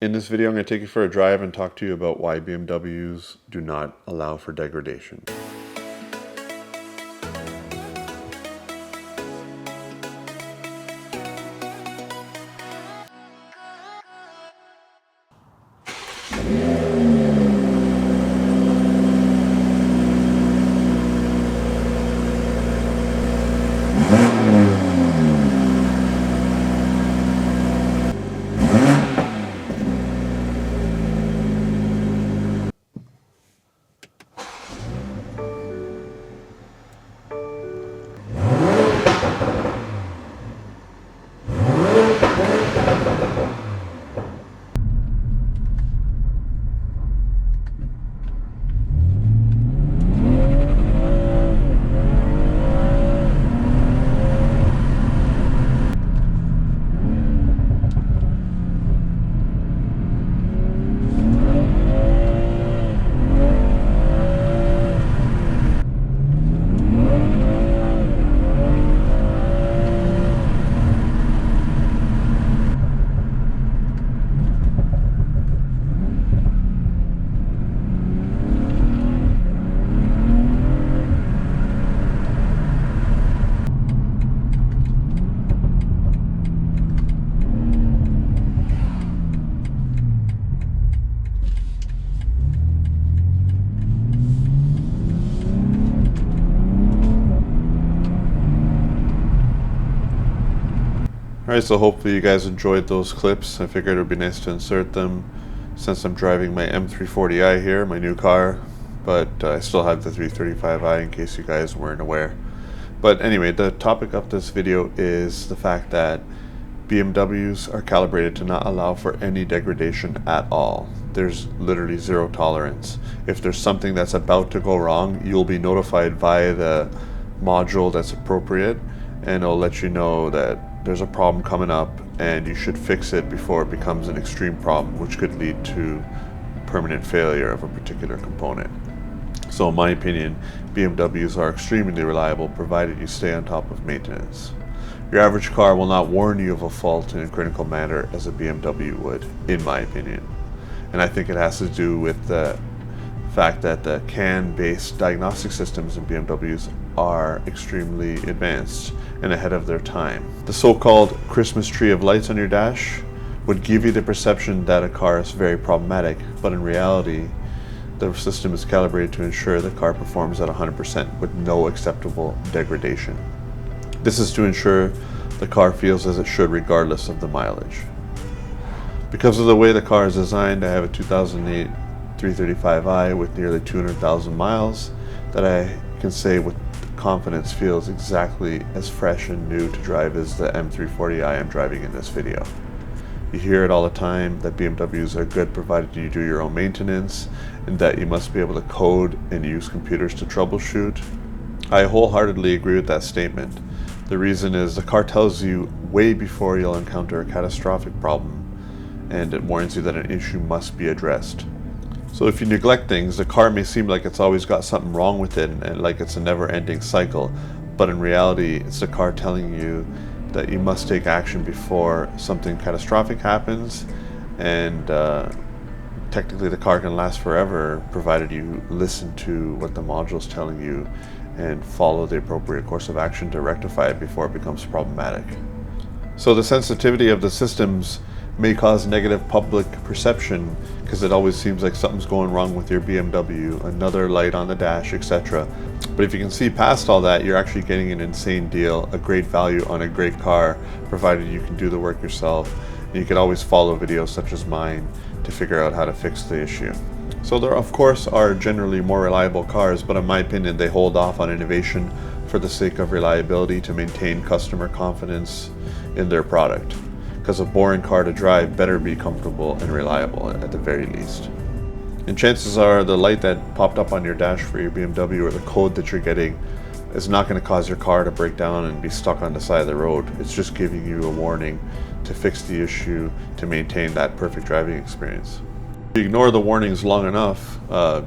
In this video, I'm going to take you for a drive and talk to you about why BMWs do not allow for degradation. Alright, so hopefully you guys enjoyed those clips. I figured it would be nice to insert them since I'm driving my M340i here, my new car, but I still have the 335i in case you guys weren't aware. But anyway, the topic of this video is the fact that BMWs are calibrated to not allow for any degradation at all. There's literally zero tolerance. If there's something that's about to go wrong, you'll be notified via the module that's appropriate, and it'll let you know that there's a problem coming up and you should fix it before it becomes an extreme problem, which could lead to permanent failure of a particular component. So in my opinion, BMWs are extremely reliable provided you stay on top of maintenance. Your average car will not warn you of a fault in a critical manner as a BMW would, in my opinion. And I think it has to do with the fact that the CAN-based diagnostic systems in BMWs are extremely advanced and ahead of their time. The so-called Christmas tree of lights on your dash would give you the perception that a car is very problematic, but in reality, the system is calibrated to ensure the car performs at 100% with no acceptable degradation. This is to ensure the car feels as it should regardless of the mileage. Because of the way the car is designed, I have a 2008 335i with nearly 200,000 miles that I can say with confidence feels exactly as fresh and new to drive as the M340i I'm driving in this video. You hear it all the time that BMWs are good provided you do your own maintenance and that you must be able to code and use computers to troubleshoot. I wholeheartedly agree with that statement. The reason is the car tells you way before you'll encounter a catastrophic problem, and it warns you that an issue must be addressed. So if you neglect things, the car may seem like it's always got something wrong with it and like it's a never-ending cycle, but in reality it's the car telling you that you must take action before something catastrophic happens, and technically the car can last forever provided you listen to what the module's telling you and follow the appropriate course of action to rectify it before it becomes problematic. So the sensitivity of the systems may cause negative public perception because it always seems like something's going wrong with your BMW, another light on the dash, etc. But if you can see past all that, you're actually getting an insane deal, a great value on a great car, provided you can do the work yourself. And you can always follow videos such as mine to figure out how to fix the issue. So there of course are generally more reliable cars, but in my opinion they hold off on innovation for the sake of reliability to maintain customer confidence in their product. Because a boring car to drive better be comfortable and reliable at the very least. And chances are the light that popped up on your dash for your BMW or the code that you're getting is not going to cause your car to break down and be stuck on the side of the road. It's just giving you a warning to fix the issue to maintain that perfect driving experience. If you ignore the warnings long enough,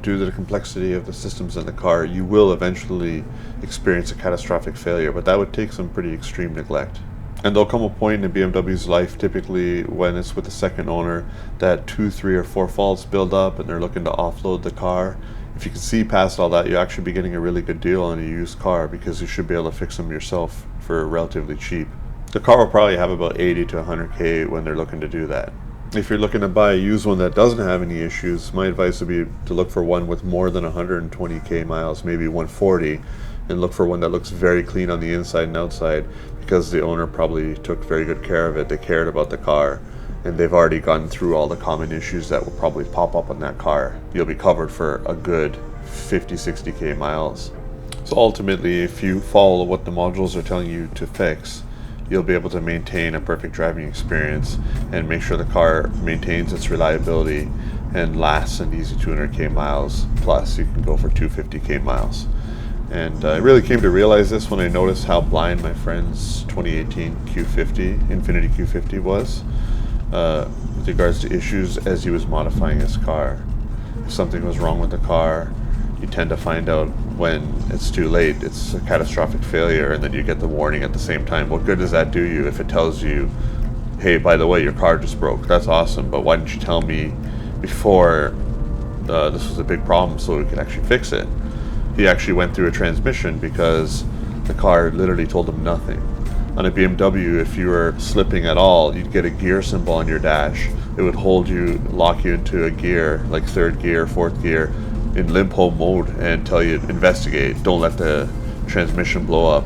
due to the complexity of the systems in the car, you will eventually experience a catastrophic failure, but that would take some pretty extreme neglect. And there'll come a point in BMW's life, typically when it's with the second owner, that 2, 3, or 4 faults build up and they're looking to offload the car. If you can see past all that, you'll actually be getting a really good deal on a used car because you should be able to fix them yourself for relatively cheap. The car will probably have about 80 to 100K when they're looking to do that. If you're looking to buy a used one that doesn't have any issues, my advice would be to look for one with more than 120K miles, maybe 140, and look for one that looks very clean on the inside and outside because the owner probably took very good care of it. They cared about the car, and they've already gone through all the common issues that will probably pop up on that car. You'll be covered for a good 50, 60K miles. So ultimately, if you follow what the modules are telling you to fix, you'll be able to maintain a perfect driving experience and make sure the car maintains its reliability and lasts an easy 200K miles. Plus, you can go for 250K miles. And I really came to realize this when I noticed how blind my friend's 2018 Q50, Infiniti Q50 was with regards to issues as he was modifying his car. If something was wrong with the car, you tend to find out when it's too late. It's a catastrophic failure, and then you get the warning at the same time. What good does that do you if it tells you, hey, by the way, your car just broke? That's awesome, but why didn't you tell me before this was a big problem so we could actually fix it? He actually went through a transmission because the car literally told him nothing. On a BMW, if you were slipping at all, you'd get a gear symbol on your dash. It would hold you, lock you into a gear, like 3rd gear, 4th gear, in limp hold mode, and tell you investigate, don't let the transmission blow up.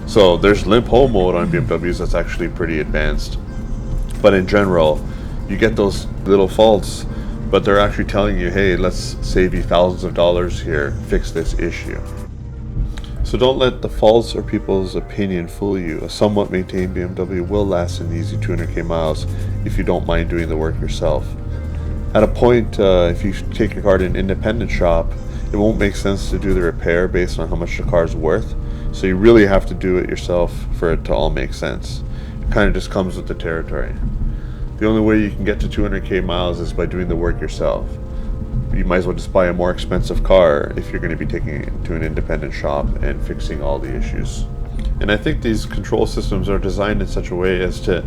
So there's limp hold mode on BMWs that's actually pretty advanced. But in general, you get those little faults, but they're actually telling you, hey, let's save you thousands of dollars here, fix this issue. So don't let the faults or people's opinion fool you. A somewhat maintained BMW will last an easy 200K miles if you don't mind doing the work yourself. At a point, if you take your car to an independent shop, it won't make sense to do the repair based on how much the car is worth. So you really have to do it yourself for it to all make sense. It kind of just comes with the territory. The only way you can get to 200K miles is by doing the work yourself. You might as well just buy a more expensive car if you're going to be taking it to an independent shop and fixing all the issues. And I think these control systems are designed in such a way as to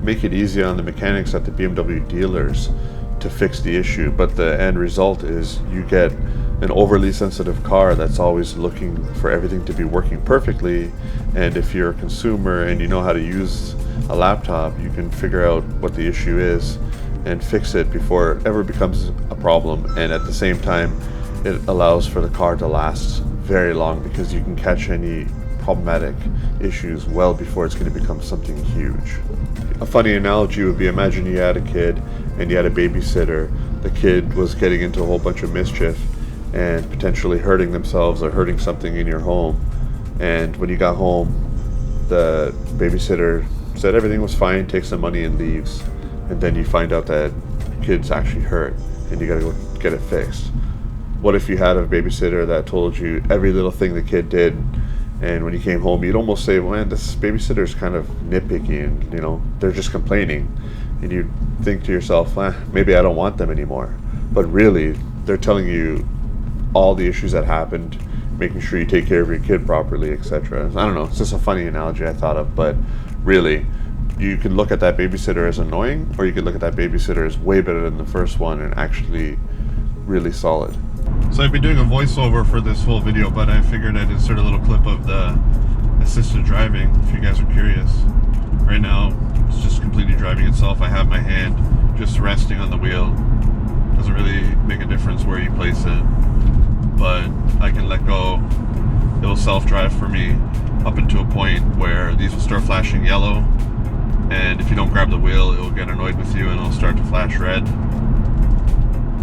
make it easy on the mechanics at the BMW dealers to fix the issue, but the end result is you get an overly sensitive car that's always looking for everything to be working perfectly. And if you're a consumer and you know how to use a laptop, you can figure out what the issue is and fix it before it ever becomes a problem. And at the same time, it allows for the car to last very long because you can catch any problematic issues well before it's going to become something huge. A funny analogy would be, imagine you had a kid and you had a babysitter. The kid was getting into a whole bunch of mischief and potentially hurting themselves or hurting something in your home. And when you got home, the babysitter said everything was fine, takes the money and leaves. And then you find out that the kid's actually hurt and you gotta go get it fixed. What if you had a babysitter that told you every little thing the kid did, and when you came home, you'd almost say, well, man, this babysitter's kind of nitpicky and, you know, they're just complaining. And you'd think to yourself, maybe I don't want them anymore. But really, they're telling you all the issues that happened, making sure you take care of your kid properly, etc. I don't know, it's just a funny analogy I thought of, but really, you could look at that babysitter as annoying, or you could look at that babysitter as way better than the first one and actually really solid. So I've been doing a voiceover for this whole video, but I figured I'd insert a little clip of the assisted driving if you guys are curious. Right now, it's just completely driving itself. I have my hand just resting on the wheel. Doesn't really make a difference where you place it, but I can let go. It'll self-drive for me up into a point where these will start flashing yellow, and if you don't grab the wheel, it will get annoyed with you and it'll start to flash red.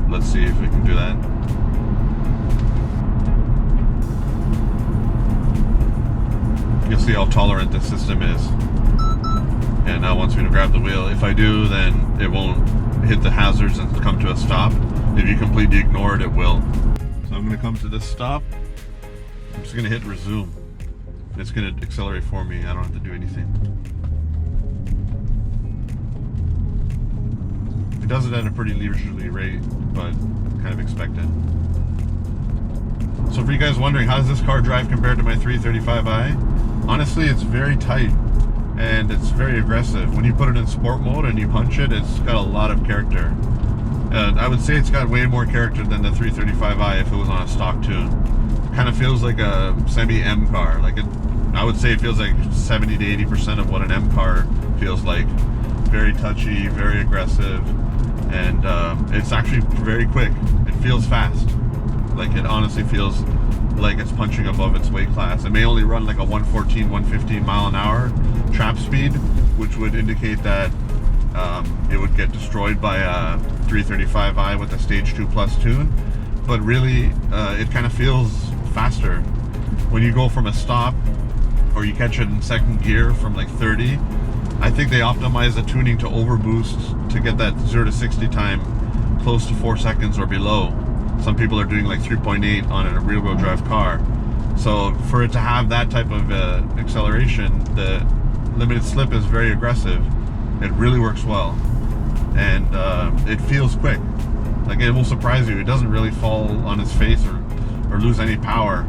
Let's see if we can do that. You'll see how tolerant this system is. And now it wants me to grab the wheel. If I do, then it won't hit the hazards and come to a stop. If you completely ignore it, it will. So I'm going to come to this stop. I'm just going to hit resume. It's going to accelerate for me. I don't have to do anything. It does it at a pretty leisurely rate, but kind of expected. So for you guys wondering, how does this car drive compared to my 335i? Honestly, it's very tight. and it's very aggressive. When you put it in sport mode and you punch it, it's got a lot of character. I would say it's got way more character than the 335i if it was on a stock tune. Kind of feels like a semi-M car. I would say it feels like 70 to 80% of what an M car feels like. Very touchy, very aggressive, and it's actually very quick. It feels fast. It honestly feels like it's punching above its weight class. It may only run like a 114, 115 mile an hour trap speed, which would indicate that it would get destroyed by a 335i with a Stage 2 Plus tune, but really it kind of feels faster. When you go from a stop or you catch it in second gear from like 30, I think they optimize the tuning to overboost to get that 0 to 60 time close to 4 seconds or below. Some people are doing like 3.8 on a rear-wheel drive car. So for it to have that type of acceleration, the limited slip is very aggressive. It really works well, and it feels quick. It will surprise you. It doesn't really fall on its face or lose any power.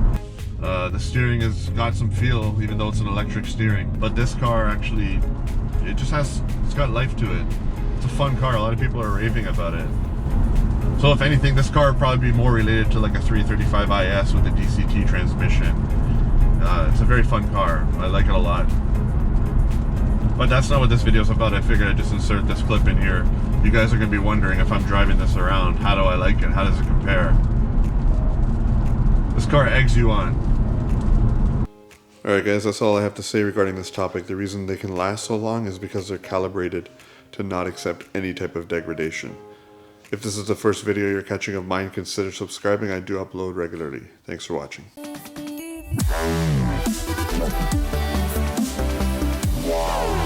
The steering has got some feel, even though it's an electric steering. But this car actually, it's got life to it. It's a fun car. A lot of people are raving about it. So if anything, this car would probably be more related to like a 335IS with a DCT transmission. It's a very fun car. I like it a lot. But that's not what this video is about. I figured I'd just insert this clip in here. You guys are going to be wondering, if I'm driving this around, how do I like it? How does it compare? This car eggs you on. Alright guys, that's all I have to say regarding this topic. The reason they can last so long is because they're calibrated to not accept any type of degradation. If this is the first video you're catching of mine, consider subscribing. I do upload regularly. Thanks for watching. Wow.